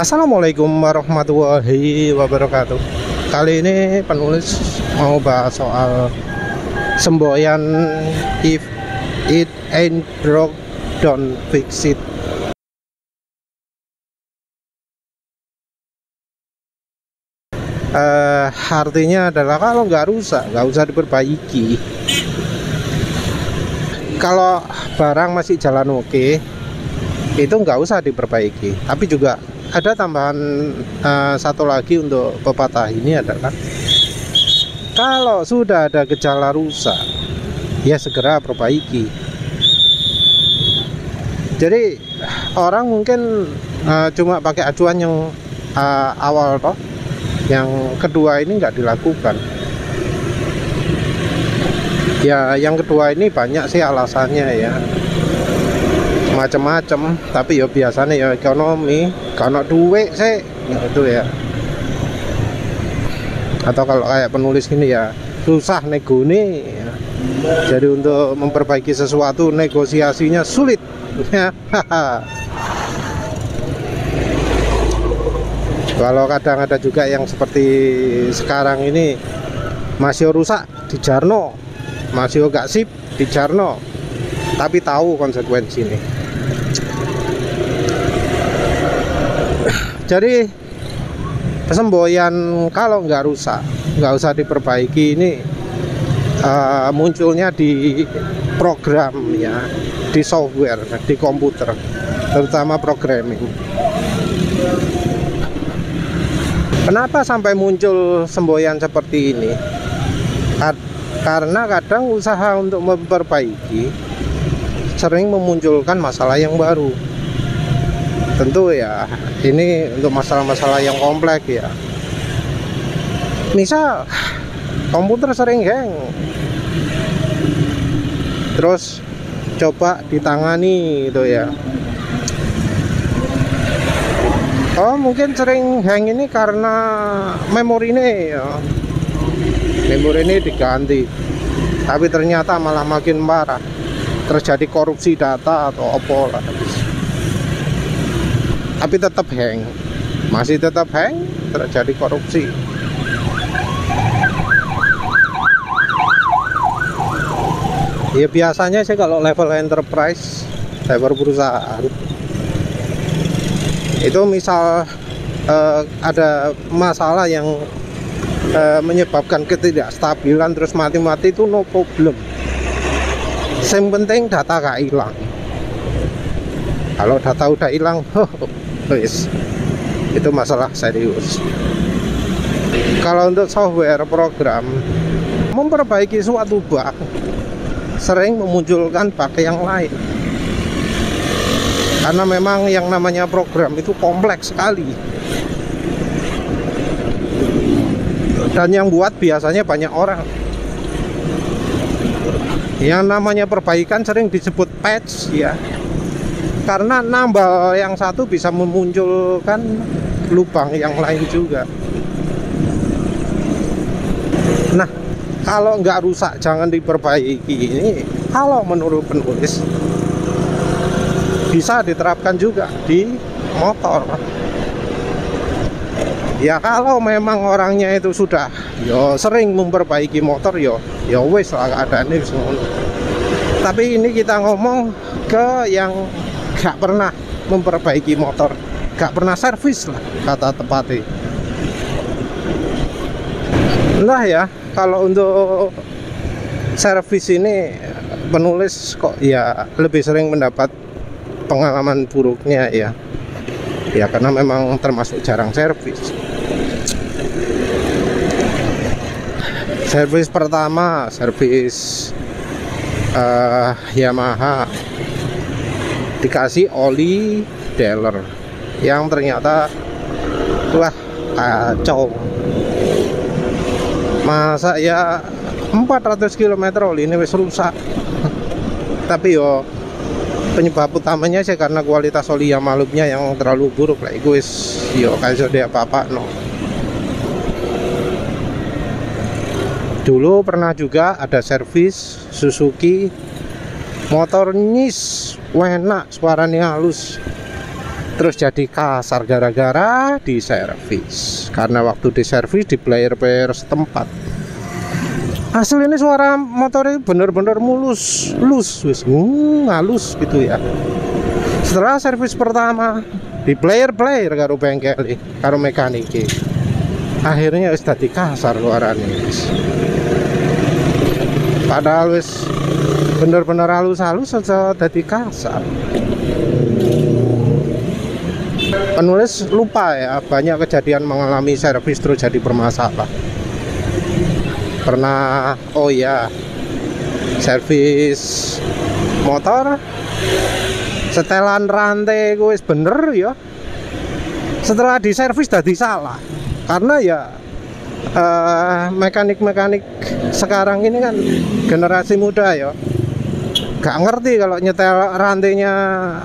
Assalamualaikum warahmatullahi wabarakatuh. Kali ini penulis mau bahas soal semboyan if it ain't broke don't fix it. Artinya adalah kalau nggak rusak nggak usah diperbaiki. Kalau barang masih jalan oke, itu nggak usah diperbaiki. Tapi juga ada tambahan satu lagi untuk pepatah ini adalah kalau sudah ada gejala rusak, ya segera perbaiki. Jadi orang mungkin cuma pakai acuan yang awal toh, yang kedua ini nggak dilakukan. Ya yang kedua ini banyak sih alasannya ya, macam-macam, tapi ya biasanya ya ekonomi, kalau duit sih itu ya. Atau kalau kayak penulis ini ya susah negoni ya. Jadi untuk memperbaiki sesuatu negosiasinya sulit ya. Kalau kadang ada juga yang seperti sekarang ini, masih rusak di Jarno, masih gak sip di Jarno, tapi tahu konsekuensi ini. Jadi semboyan kalau nggak rusak nggak usah diperbaiki ini munculnya di program ya, di software, di komputer, terutama programming. Kenapa sampai muncul semboyan seperti ini? Karena kadang usaha untuk memperbaiki sering memunculkan masalah yang baru. Tentu ya ini untuk masalah-masalah yang kompleks ya. Misal komputer sering hang, terus coba ditangani gitu ya. Oh mungkin sering hang ini karena memori ini ya. Memori ini diganti, tapi ternyata malah makin parah, terjadi korupsi data atau apa lah. Tapi tetap hang, masih tetap hang, terjadi korupsi. Ya biasanya sih kalau level enterprise, level perusahaan, itu misal ada masalah yang menyebabkan ketidakstabilan terus mati-mati itu no problem. Yang penting data gak hilang. Kalau data udah hilang, itu masalah serius. Kalau untuk software program memperbaiki suatu bug sering memunculkan bug yang lain, karena memang yang namanya program itu kompleks sekali, dan yang buat biasanya banyak orang. Yang namanya perbaikan sering disebut patch ya, karena nambah yang satu bisa memunculkan lubang yang lain juga. Nah, kalau nggak rusak jangan diperbaiki ini, kalau menurut penulis bisa diterapkan juga di motor. Ya kalau memang orangnya itu sudah sering memperbaiki motor ya wes lah keadaannya semua. Tapi ini kita ngomong ke yang gak pernah memperbaiki motor, gak pernah servis lah kata tepatnya. Nah ya, kalau untuk servis ini penulis kok ya lebih sering mendapat pengalaman buruknya ya. Ya karena memang termasuk jarang servis. Servis pertama, servis Yamaha, dikasih oli dealer yang ternyata wah kacau. Masa ya 400 km oli ini wis rusak. Tapi yo penyebab utamanya sih karena kualitas oli yang malumnya yang terlalu buruk lah. Itu wis yo kayak dia apa-apa no. Dulu pernah juga ada servis Suzuki, motor nyis, enak, suaranya halus. terus jadi kasar gara-gara diservis. Karena waktu diservis di player-player setempat. Asli ini suara motornya bener-bener mulus, halus gitu ya. Setelah servis pertama di player karo bengkel, karo mekanik, akhirnya wis dadi kasar suarane. Padahal wis bener-bener halus-halus aja dadi kasar. Penulis lupa ya, banyak kejadian mengalami servis terus jadi bermasalah. Pernah, oh ya, servis motor, setelan rantai gue bener ya. Setelah diservis dadi salah, karena ya mekanik-mekanik sekarang ini kan generasi muda ya, gak ngerti kalau nyetel rantainya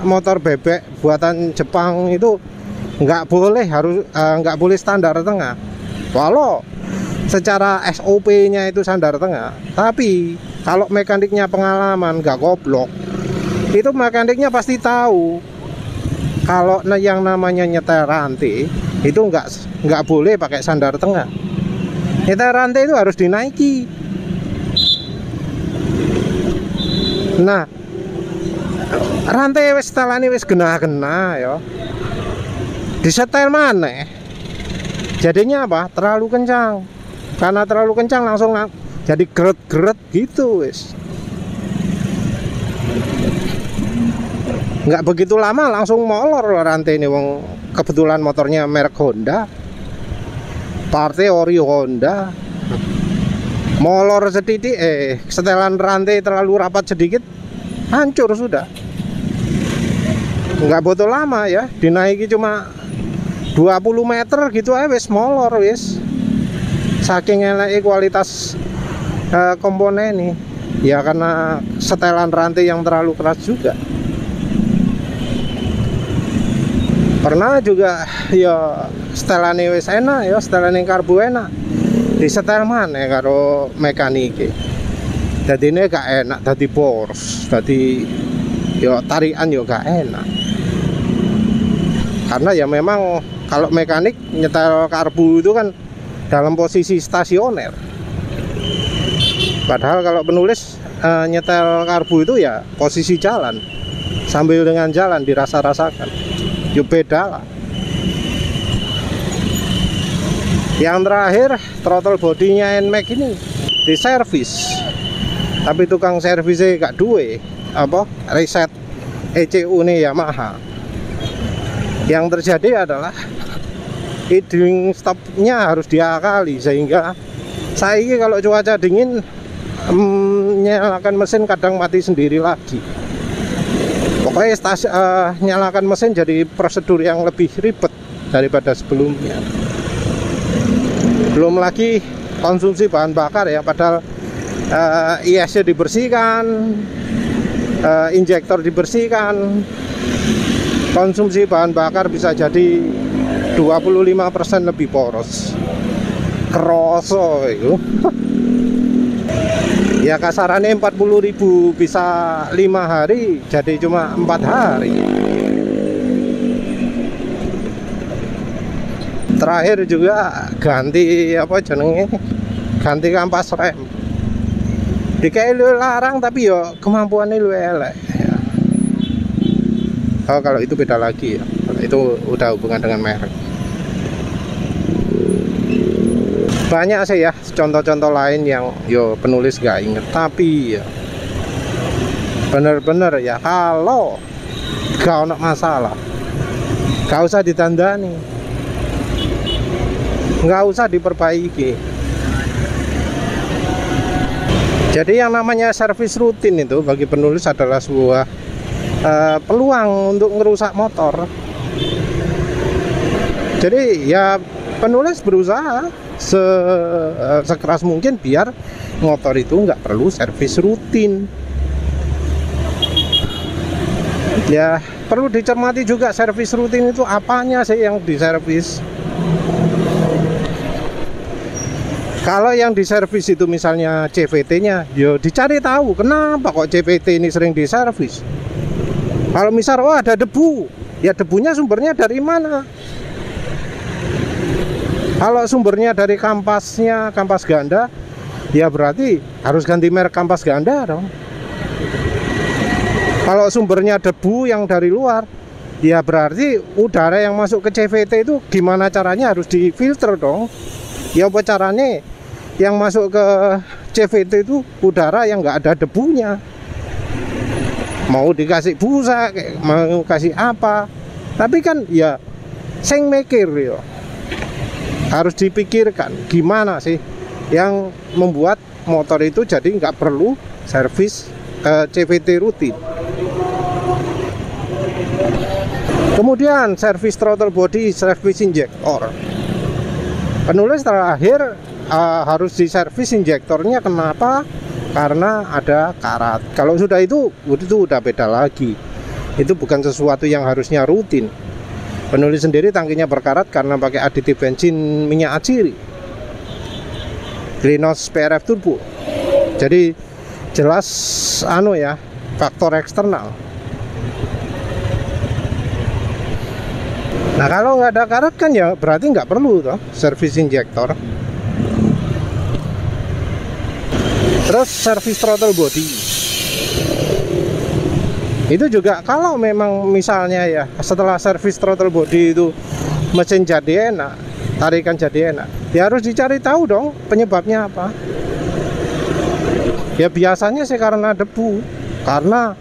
motor bebek buatan Jepang itu nggak boleh, nggak boleh standar tengah. Walau secara SOP-nya itu standar tengah, tapi kalau mekaniknya pengalaman nggak goblok, itu mekaniknya pasti tahu kalau yang namanya nyetel rantai itu nggak boleh pakai standar tengah. Nyetel rantai itu harus dinaiki. Nah, rantai wis setelane wis gena-gena ya, disetel mana? Jadinya apa? Terlalu kencang. Karena terlalu kencang langsung jadi geret-geret gitu wis. Nggak begitu lama langsung molor rantai ini, wong kebetulan motornya merek Honda, partai ori Honda. Molor sedikit, setelan rantai terlalu rapat sedikit, hancur sudah. Nggak butuh lama ya, dinaiki cuma 20 meter gitu aja wis molor wis. Saking elek kualitas komponen ini ya, karena setelan rantai yang terlalu keras juga. Pernah juga ya setelane wis enak ya, setelane karbu enak, disetel mana karo mekanik. Jadi ini gak enak, jadi boros, jadi ya tarikan ya gak enak. Karena ya memang kalau mekanik nyetel karbu itu kan dalam posisi stasioner. Padahal kalau penulis nyetel karbu itu ya posisi jalan, sambil dengan jalan dirasa-rasakan. Ya beda lah. Yang terakhir, throttle bodinya NMAX ini diservis, tapi tukang servisnya gak duwe apa reset ECU nih Yamaha. Yang terjadi adalah idling stopnya harus diakali, sehingga saya kalau cuaca dingin nyalakan mesin kadang mati sendiri lagi. Pokoknya nyalakan mesin jadi prosedur yang lebih ribet daripada sebelumnya. Belum lagi konsumsi bahan bakar ya, padahal IS-nya dibersihkan, injektor dibersihkan, konsumsi bahan bakar bisa jadi 25% lebih poros. Kroso itu. Ya kasarannya 40.000 bisa 5 hari, jadi cuma 4 hari. Terakhir juga ganti apa jenenge, ganti kampas rem. Dikai lu larang tapi yo kemampuannya lu elek ya. Oh kalau itu beda lagi ya, itu udah hubungan dengan merek. Banyak sih ya contoh-contoh lain yang yo penulis gak inget, tapi ya bener-bener ya kalau gak ada masalah gak usah ditandani, nggak usah diperbaiki. Jadi yang namanya servis rutin itu bagi penulis adalah sebuah peluang untuk ngerusak motor. Jadi ya penulis berusaha sekeras mungkin biar motor itu nggak perlu servis rutin. Ya perlu dicermati juga servis rutin itu apanya sih yang diservis. Kalau yang diservis itu misalnya CVT-nya, yo dicari tahu kenapa kok CVT ini sering diservis. Kalau misal oh ada debu, Ya debunya sumbernya dari mana? Kalau sumbernya dari kampasnya, kampas ganda, ya berarti harus ganti merek kampas ganda dong. Kalau sumbernya debu yang dari luar, ya berarti udara yang masuk ke CVT itu gimana caranya, harus difilter dong. Ya apa caranya yang masuk ke CVT itu udara yang nggak ada debunya. Mau dikasih busa, mau kasih apa, tapi kan ya sing mikir ya. Harus dipikirkan gimana sih yang membuat motor itu jadi nggak perlu servis CVT rutin. Kemudian servis throttle body, servis injektor. Penulis terakhir harus diservis injektornya. Kenapa? Karena ada karat. Kalau sudah itu udah beda lagi. Itu bukan sesuatu yang harusnya rutin. Penulis sendiri tangkinya berkarat karena pakai aditif bensin minyak aciri, Greenhouse PRF turbo. Jadi jelas faktor eksternal. Nah kalau nggak ada karat kan ya berarti nggak perlu toh servis injektor. Terus servis throttle body itu juga kalau memang misalnya ya setelah servis throttle body itu mesin jadi enak, tarikan jadi enak, ya harus dicari tahu dong penyebabnya apa. Ya biasanya sih karena debu, karena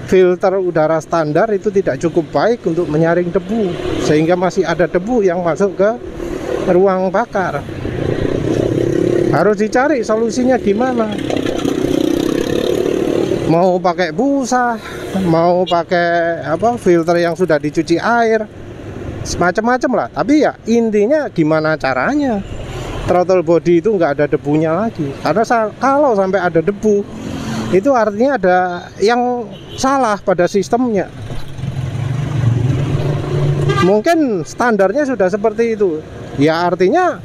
filter udara standar itu tidak cukup baik untuk menyaring debu, sehingga masih ada debu yang masuk ke ruang bakar. Harus dicari solusinya gimana. Mau pakai busa, mau pakai filter yang sudah dicuci air, semacam-macam lah. Tapi ya intinya gimana caranya throttle body itu nggak ada debunya lagi. Karena kalau sampai ada debu, itu artinya ada yang salah pada sistemnya. Mungkin standarnya sudah seperti itu. Ya artinya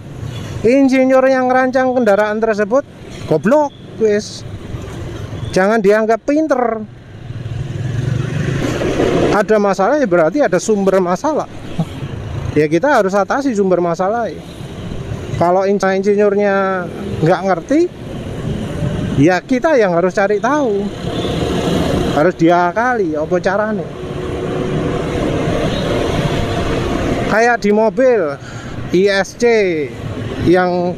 insinyur yang merancang kendaraan tersebut goblok, wis. Jangan dianggap pinter. Ada masalah ya berarti ada sumber masalah. Ya kita harus atasi sumber masalah. Kalau insinyurnya nggak ngerti, ya kita yang harus cari tahu. Harus diakali apa caranya. Kayak di mobil ISC yang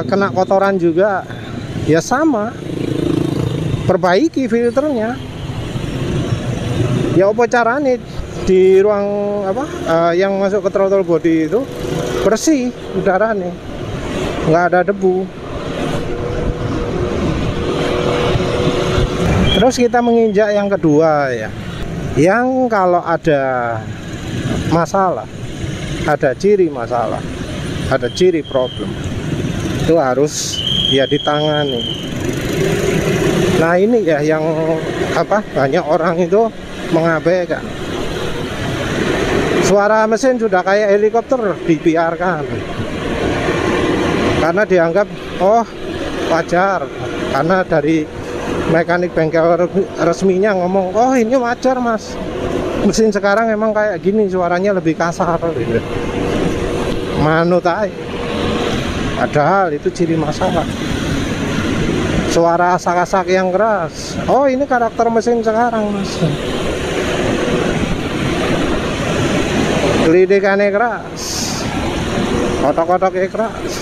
kena kotoran juga, ya sama. Perbaiki filternya. Ya apa caranya di ruang yang masuk ke throttle body itu bersih udaranya, nggak ada debu. Terus kita menginjak yang kedua ya, yang kalau ada masalah, ada ciri masalah, ada ciri problem, itu harus ya ditangani. Nah ini ya yang banyak orang itu mengabaikan. Suara mesin sudah kayak helikopter dibiarkan karena dianggap wajar, karena dari mekanik bengkel resminya ngomong ini wajar mas, mesin sekarang emang kayak gini, suaranya lebih kasar gitu. Manut aja, padahal itu ciri masalah. Suara asak-asak yang keras, ini karakter mesin sekarang mas. Gelidikannya keras, kotok-kotoknya keras.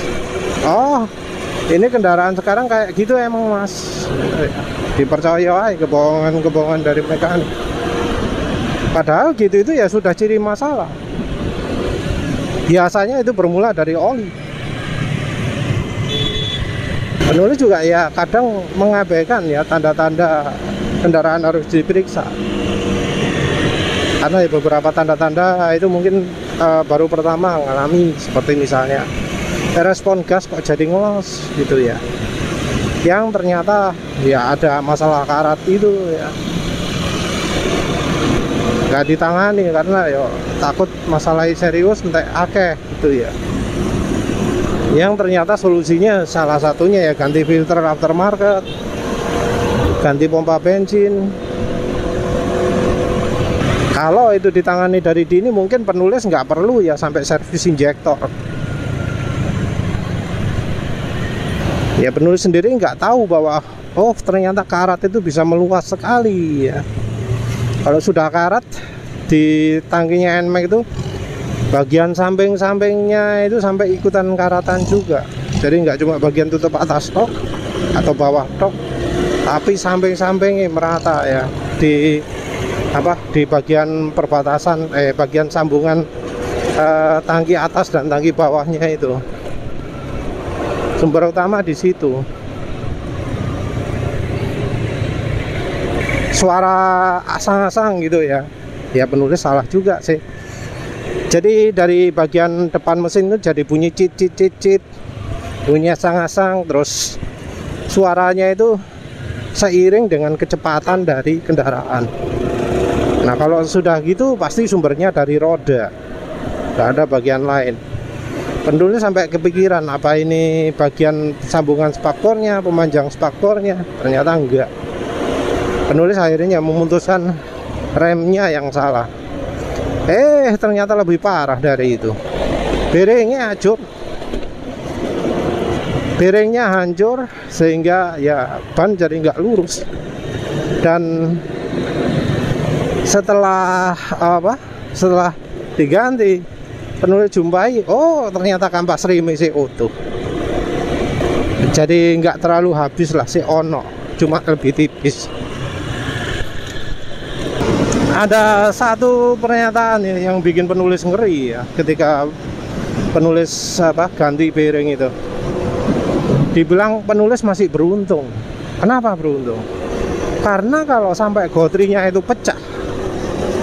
Ini kendaraan sekarang kayak gitu emang mas. Dipercaya aja kebohongan-kebohongan dari mekanik. Padahal gitu itu ya sudah ciri masalah. Biasanya itu bermula dari oli. Penulis juga ya kadang mengabaikan ya tanda-tanda kendaraan harus diperiksa. Karena ya beberapa tanda-tanda itu mungkin baru pertama mengalami, seperti misalnya respon gas kok jadi ngelos gitu ya. Yang ternyata ya ada masalah karat itu ya. Nggak ditangani karena ya takut masalah serius entek akeh gitu ya. Yang ternyata solusinya salah satunya ya ganti filter aftermarket, ganti pompa bensin. Kalau itu ditangani dari dini, mungkin penulis nggak perlu ya sampai servis injektor. Ya penulis sendiri nggak tahu bahwa oh ternyata karat itu bisa meluas sekali ya. Kalau sudah karat di tangkinya NMAX itu, bagian samping-sampingnya itu sampai ikutan karatan juga. Jadi nggak cuma bagian tutup atas tok atau bawah tok, tapi samping-sampingnya merata ya, di bagian perbatasan, bagian sambungan tangki atas dan tangki bawahnya itu. Sumber utama di situ. Suara asang-asang gitu ya. Ya penulis salah juga sih. Jadi dari bagian depan mesin itu jadi bunyi cit, bunyi asang-asang, terus suaranya itu seiring dengan kecepatan dari kendaraan. Nah kalau sudah gitu pasti sumbernya dari roda, nggak ada bagian lain. Penulis sampai kepikiran apa ini bagian sambungan spakbornya, pemanjang spakbornya, ternyata enggak. Penulis akhirnya memutuskan remnya yang salah. Ternyata lebih parah dari itu. Bearingnya hancur. Bearingnya hancur sehingga ya ban jadi nggak lurus. Dan setelah diganti, penulis jumpai, oh ternyata kampas rem si utuh. Jadi nggak terlalu habis lah si ono, cuma lebih tipis. Ada satu pernyataan yang bikin penulis ngeri ya, ketika penulis ganti bearing itu. Dibilang penulis masih beruntung. Kenapa beruntung? Karena kalau sampai gotrinya itu pecah,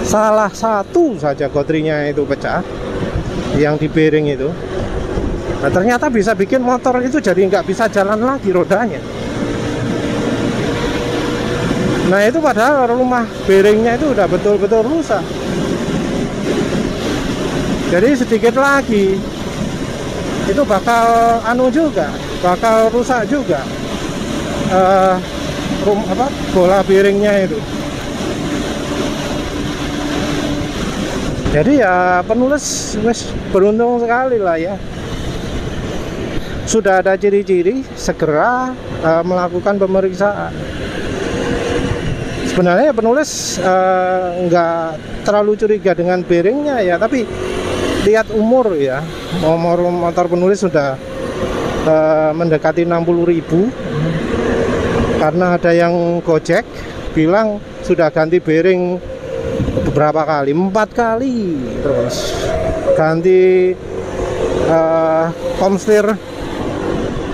salah satu saja gotrinya itu pecah, yang di bearing itu, nah ternyata bisa bikin motor itu jadi nggak bisa jalan lagi rodanya. Nah itu padahal rumah bearingnya itu udah betul-betul rusak. Jadi sedikit lagi itu bakal bakal rusak juga bola bearingnya itu. Jadi ya penulis beruntung sekali lah ya. Sudah ada ciri-ciri, segera melakukan pemeriksaan. Sebenarnya penulis nggak terlalu curiga dengan bearingnya ya, tapi lihat umur ya, umur motor penulis sudah mendekati 60.000. Karena ada yang Gojek bilang sudah ganti bearing beberapa kali, 4 kali, terus ganti komstir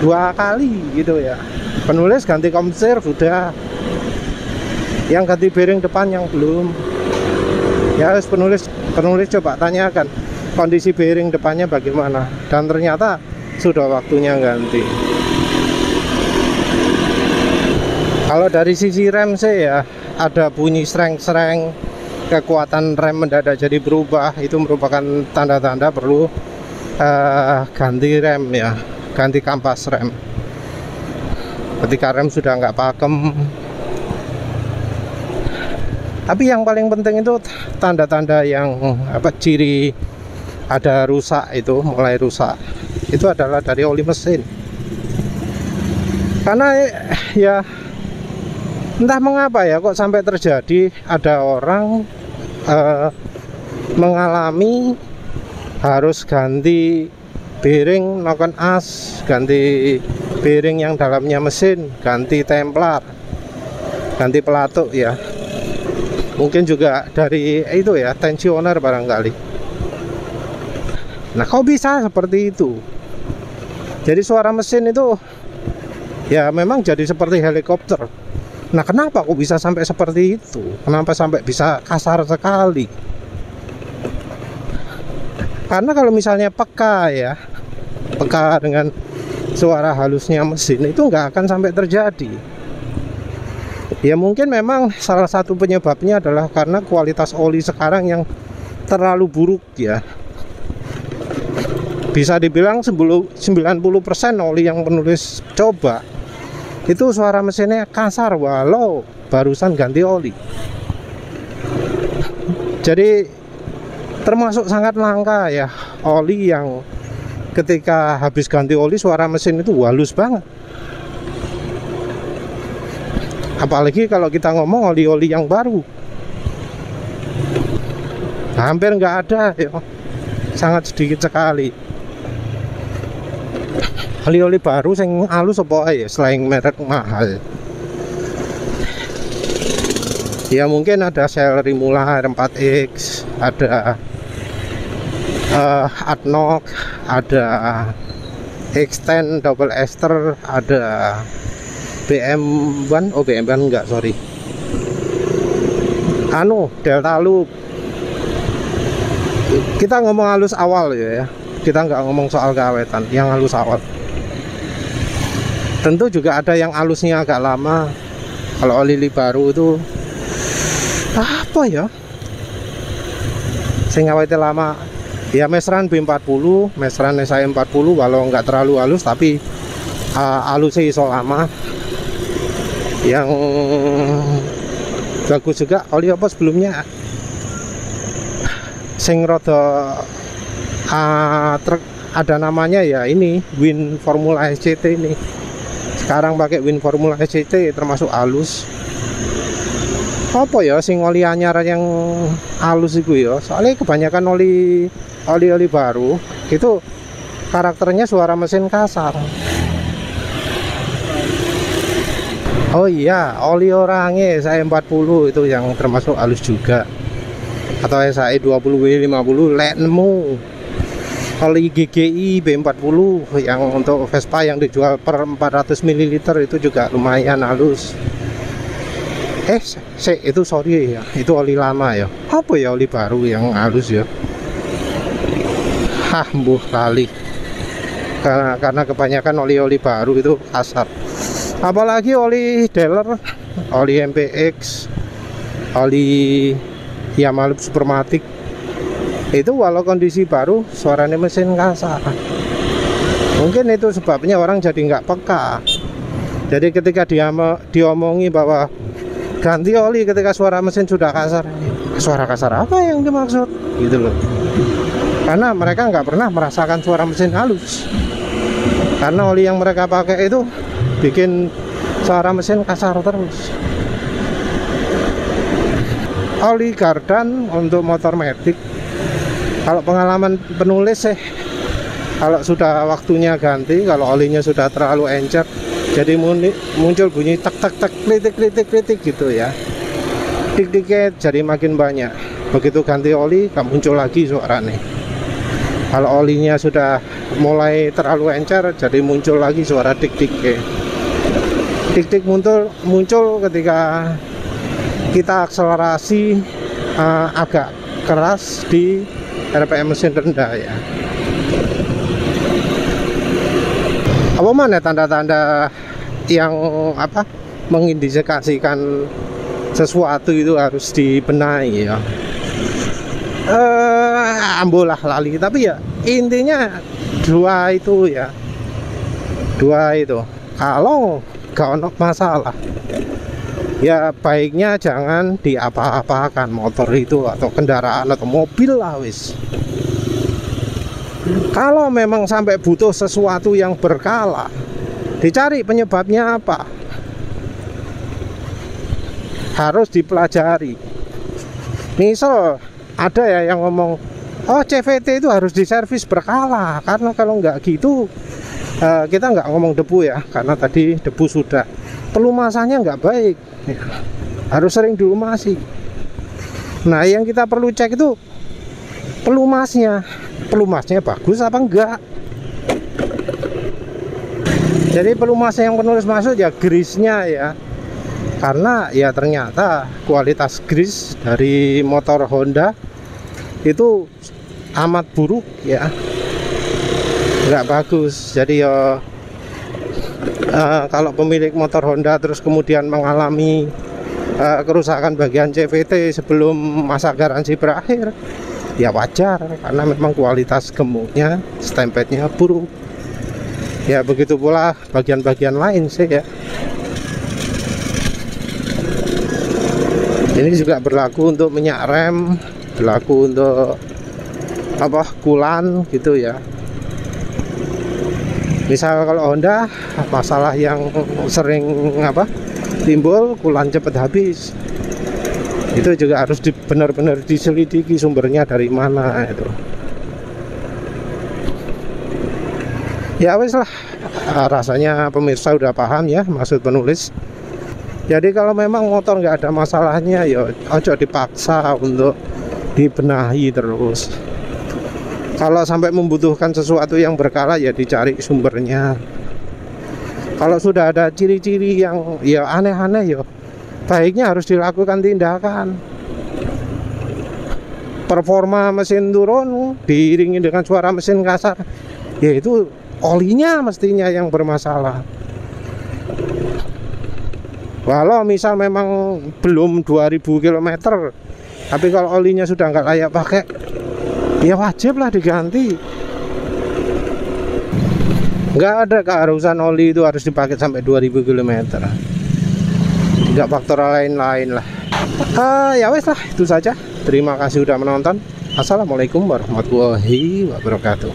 2 kali gitu ya. Penulis ganti komstir sudah, yang ganti bearing depan yang belum. Ya penulis coba tanyakan kondisi bearing depannya bagaimana, dan ternyata sudah waktunya ganti. Kalau dari sisi rem sih ya, ada bunyi sereng-sereng, kekuatan rem mendadak jadi berubah. Itu merupakan tanda-tanda perlu ganti rem ya, ganti kampas rem. Ketika rem sudah nggak pakem. Tapi yang paling penting itu tanda-tanda yang ciri ada rusak, itu mulai rusak, itu adalah dari oli mesin. Karena ya entah mengapa ya kok sampai terjadi ada orang mengalami harus ganti bearing knock-on as, ganti bearing yang dalamnya mesin, ganti templar, ganti pelatuk ya. Mungkin juga dari itu ya, tensioner barangkali. Nah kok bisa seperti itu? Jadi suara mesin itu ya memang jadi seperti helikopter. Nah kenapa kok bisa sampai seperti itu? Kenapa sampai bisa kasar sekali? Karena kalau misalnya peka dengan suara halusnya mesin, itu nggak akan sampai terjadi. Ya mungkin memang salah satu penyebabnya adalah karena kualitas oli sekarang yang terlalu buruk ya. Bisa dibilang 90% oli yang penulis coba itu suara mesinnya kasar walau barusan ganti oli. Jadi termasuk sangat langka ya oli yang ketika habis ganti oli suara mesin itu halus banget. Apalagi kalau kita ngomong oli-oli yang baru, hampir nggak ada ya, sangat sedikit sekali. Oli-oli baru yang halus apa ya selain merek mahal. Ya mungkin ada Shell Rimula R4X, ada Adnoc, ada X10 double ester, ada BM1, oh BM1 enggak, sorry, Delta Loop. Kita ngomong halus awal ya, kita nggak ngomong soal keawetan, yang halus awal. Tentu juga ada yang halusnya agak lama. Kalau oli baru itu apa ya, sing awetnya lama ya, Mesran B40, Mesran SI40, walau nggak terlalu halus tapi halusnya iso lama. Yang bagus juga oli apa sebelumnya, sing roda truk ada namanya ya, ini Win Formula SCT ini. Sekarang pakai Win Formula SCT termasuk halus. Apa ya sing oli anyar yang halus itu ya, soalnya kebanyakan oli baru itu karakternya suara mesin kasar. Oh iya, oli orangnya SI40 itu yang termasuk halus juga, atau SI20W50 lek nemu. Oli GGI B40 yang untuk Vespa yang dijual per 400 ml itu juga lumayan halus. Itu sorry ya, itu oli lama ya. Apa ya oli baru yang halus ya? Lali. Karena kebanyakan oli baru itu kasar. Apalagi oli dealer, oli MPX, oli Yamaha Supermatic, itu walau kondisi baru suaranya mesin kasar. Mungkin itu sebabnya orang jadi nggak peka. Jadi ketika diomongi bahwa ganti oli ketika suara mesin sudah kasar, suara kasar apa yang dimaksud gitu loh. Karena mereka nggak pernah merasakan suara mesin halus, karena oli yang mereka pakai itu bikin suara mesin kasar terus. Oli Gardan untuk motor matic, kalau pengalaman penulis kalau sudah waktunya ganti, kalau olinya sudah terlalu encer, jadi muncul bunyi tek tek tek kritik gitu ya, tik-tiknya jadi makin banyak. Begitu ganti oli gak muncul lagi suaranya. Kalau olinya sudah mulai terlalu encer, jadi muncul lagi suara tik-tiknya. Tik-tik muncul ketika kita akselerasi agak keras di RPM mesin rendah ya. Apa mana tanda-tanda yang mengindikasikan sesuatu itu harus dibenahi ya. Ambolah lali, tapi ya intinya dua itu. Kalau gak ada masalah ya baiknya jangan diapa-apakan motor itu atau kendaraan atau mobil lah wis. Kalau memang sampai butuh sesuatu yang berkala, dicari penyebabnya apa, harus dipelajari. Misal ada ya yang ngomong, oh CVT itu harus diservis berkala, karena kalau nggak gitu kita nggak ngomong debu ya, karena tadi debu sudah, pelumasannya nggak baik ya, harus sering dilumasi. Nah yang kita perlu cek itu pelumasnya bagus apa enggak. Jadi pelumasnya yang penulis maksud ya grease-nya ya, karena ya ternyata kualitas grease dari motor Honda itu amat buruk ya, nggak bagus. Jadi ya kalau pemilik motor Honda terus kemudian mengalami kerusakan bagian CVT sebelum masa garansi berakhir, ya wajar, karena memang kualitas gemuknya, stempetnya buruk. Ya begitu pula bagian-bagian lain sih ya. Ini juga berlaku untuk minyak rem, berlaku untuk apa kulan gitu ya. Misal kalau Honda, masalah yang sering apa timbul kulan cepat habis, itu juga harus benar-benar diselidiki sumbernya dari mana itu. Ya wes lah, rasanya pemirsa udah paham ya maksud penulis. Jadi kalau memang motor nggak ada masalahnya, ya ojo dipaksa untuk dibenahi terus. Kalau sampai membutuhkan sesuatu yang berkala, ya dicari sumbernya. Kalau sudah ada ciri-ciri yang ya aneh-aneh, ya baiknya harus dilakukan tindakan. Performa mesin turun diiringi dengan suara mesin kasar, ya itu olinya mestinya yang bermasalah. Walau misal memang belum 2000 km, tapi kalau olinya sudah nggak layak pakai, ya wajib lah diganti. Nggak ada keharusan oli itu harus dipakai sampai 2000 km. Tidak faktor lain-lain lah. Ya wes lah, itu saja. Terima kasih sudah menonton. Assalamualaikum warahmatullahi wabarakatuh.